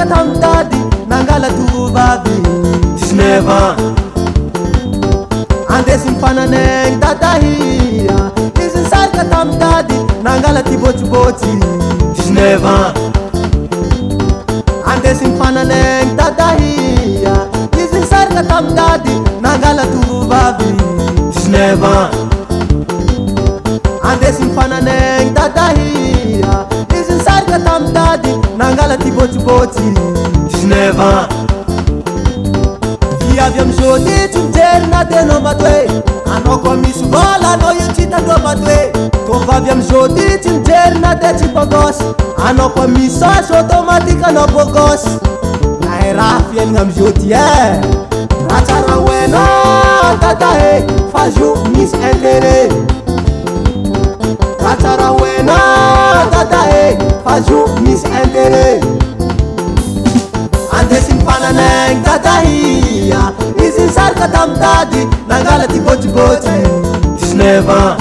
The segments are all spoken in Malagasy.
nisaraka tamy dady nangala tovovavy 19 ans andesy mifananegny Dadahy izy nisaraka tamy dady nangala ty bôtsibôtsy 19 ans andesy mifananegny Dadahy izy nisaraka tamy dady nangala tovovavy 19 ans andesy mifananegny Dadahy izy nisaraka tamy dady nangala ty bôtsibôtsy 19 ans viavy amizao ty tsy mijery na ty anao matoe anao koa misy vola anao io tsy hitandreo matoe tovavy amizao ty tsy mijery na ty tsy bogosy anao koa misy sosy automatique anao bogosy nahe raha fiainagna amizao ty raha tsara hoenao Dadahy fa zo misy intérêt raha tsara hoenao Dadahy fa zo misy intérêt andesy mifananegny Dadahy izy nisaraka tamy dady nangala ty bôtsibôtsy 19 ans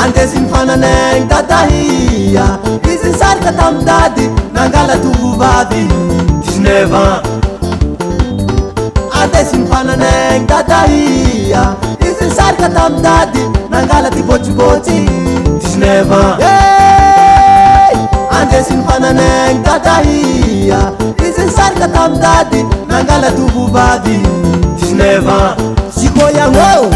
andesy mifananegny Dadahy izy nisaraka tamy dady nangala tovovavy 19 ans andesy mifananegny Dadahy izy nisaraka tamy dady nangala ty bôtsibôtsy 19 ans andesy mifananegny Dadahy izy nisaraka tamy dady nangala tovovavy 19 ans ZUCO YANGOH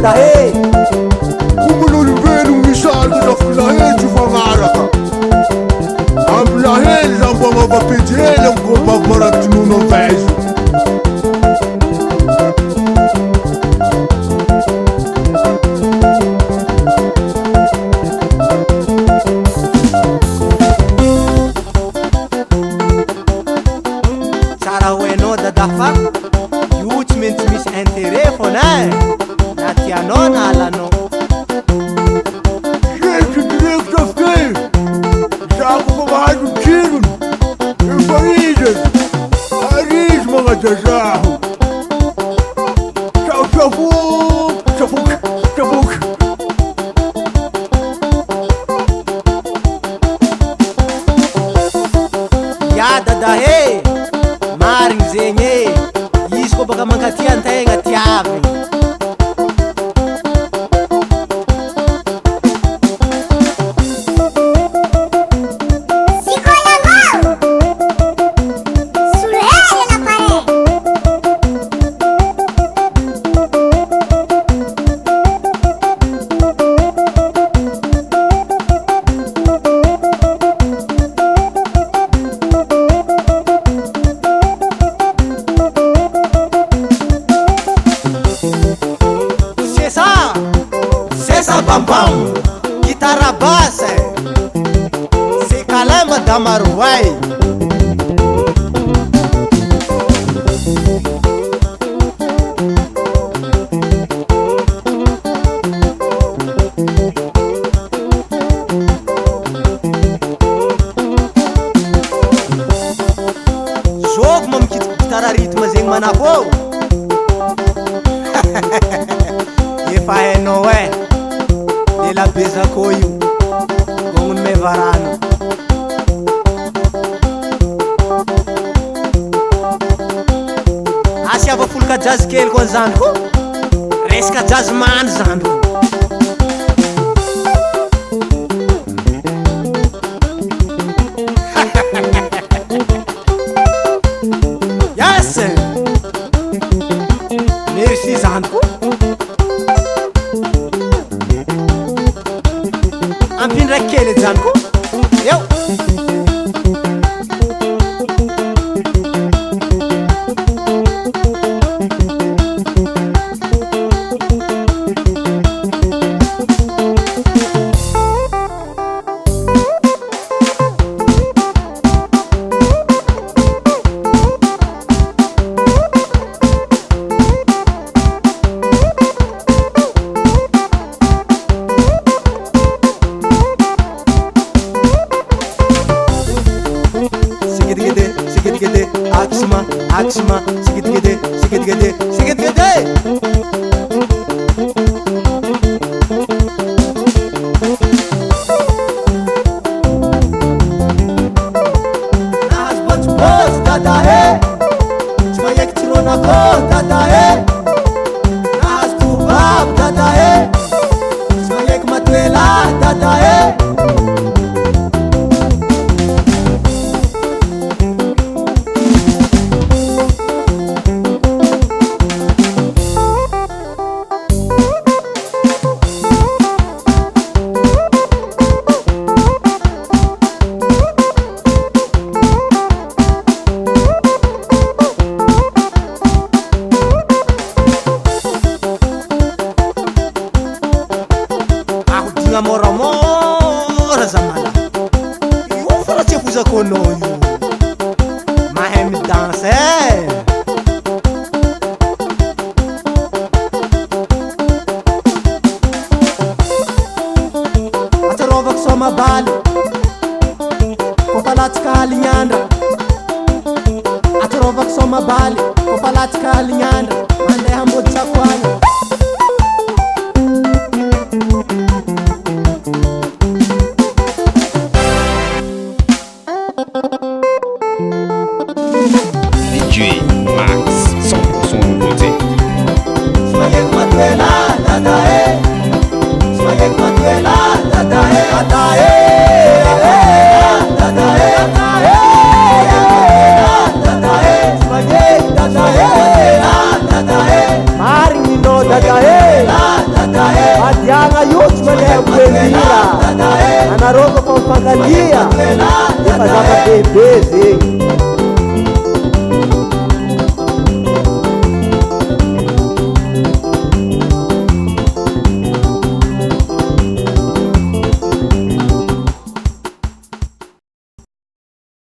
Dadahy Ombon'olombelo misarika lafilahely tsy fagnaraka ampilahely za mbo agnavapety hely amikombavy marakitry nono am'vaizo tsara hoenao Dadahy fa io tsy maintsy misy intérêt fôna na tianao na alanao Zesy direko tafike zako fa mahazo tsirony efa izy ary izy magnajazaho safoky ya Dadahy marigny zegny izy koa baka mankaty antegna tiavy bambam, guitarra bassa, se calama da maruai. Jogo mam guitarra ritmo zeng manapô. Efa hainao la bezako io gongony me varano asiava folka jazz kely koa zany ko resaka jazz man zany yes merci zany ko ampindra kely zany ko eo Axma, sigit-gede. Dadahy, tsy maheky tsiron'akoho Dadahy, nahazo tovavy Dadahy, tsy maheky matoelahy Dadahy. Moramora zamala io fara tsy fozakonao io mahay midanse atsarovako so mabaly kofa latsika halignandra atsarovako so mabaly kofa latsika halignandra mandeha ambody sakoagna. DJ Max 100% nouveauté. Soyez Matuela, Dadahy. Soyez Matuela, Dadahy. Dadahy, Dadahy, Dadahy. Soyez Dadahy, Dadahy. Marigny no Dadahy, Dadahy. Madiagna io tsy maneha buendira. Anareo kofa mifankalia, efa zava-dehibe zegny.